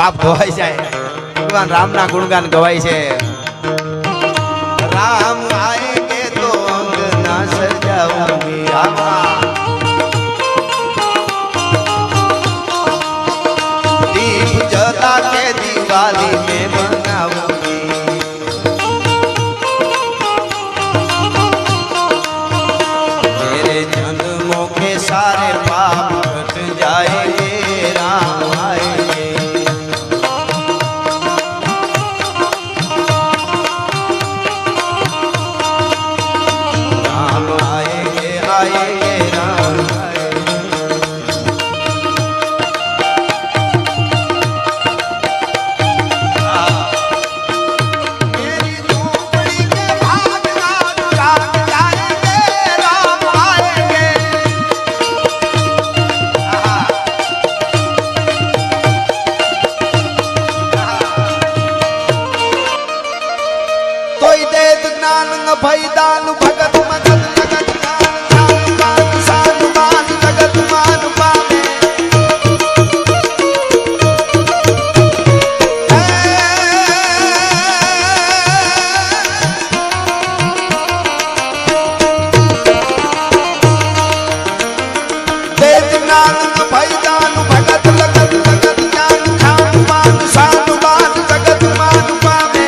पाप धोवाई जाए। भगवान राम ना गुणगान गवाई छे। राम आएंगे तो अंगना सजाऊंगी आमा, दीप जला के दिवाली में मनाऊंगी। मेरे जन्मों के सारे पाप कट जाएंगे, राम आएंगे। राम आएंगे, आएंगे, राम आएंगे। मेरी झोपड़ी के भाग रात रात जाएंगे, राम आएंगे। तोय देत ज्ञान न भयदान भगत मगत जगत ज्ञान ध्यान मान सान मान जगत मान पावे। देत ज्ञान न भयदान भगत लगत जगत ज्ञान ध्यान मान सान मान जगत मान पावे।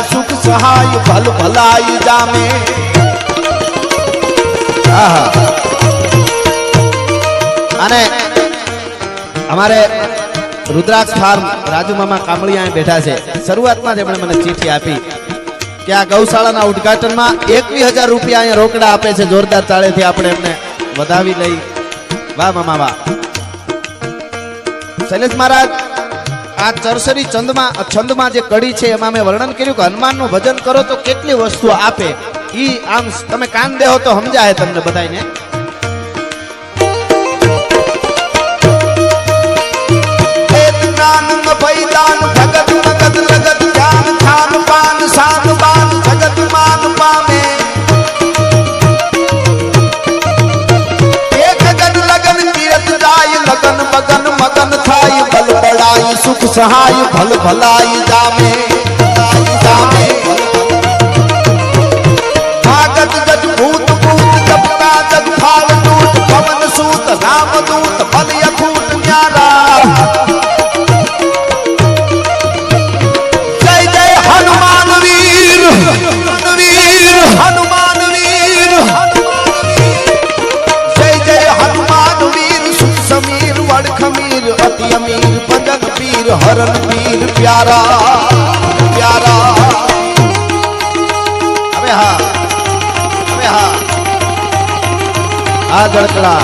सुख सहाय भल भलाई जामे। અને અમારે રુદ્રાક્ષ ફાર્મ રાજુ મામા કામળિયા બેઠા છે। શરૂઆતમાં જ એમણે મને ચિઠ્ઠી આપી કે આ ગૌશાળાના ઉદ્ઘાટનમાં 21,000 રૂપિયા અહીંયા રોકડા આપે છે। જોરદાર તાળીથી આપણે એમને વધાવી લઈ। વાહ મામા વાહ। શૈલેષ મહારાજ આ ચરસરી છંદમાં જે કડી છે એમાં મેં વર્ણન કર્યું કે હનુમાનનું ભજન કરો તો કેટલી વસ્તુ આપે। ઈ આમ તમે કાન દેહો તો સમજાય તમને બધાને। ભગત મગત લગત જ્ઞાન ખાન પાન શાન બાન જગત માન પામે। એક ગન લગન તીરથ જાય લગન મગન મગન થાય બલ બળાઈ सुख सहाय भल भलाई जामे। भागत गज भूत भूत जपता जग भाव दूत पवन सूत राम दूत बल अखूट न्यारा। जय जय हनुमान वीर वीर हनुमान वीर। जय जय हनुमान वीर सुख समीर वड़ खमीर अति अमीर बदन पीर हरण पीर प्यारा प्यारा। अबे हाँ आ गड़कड़ा।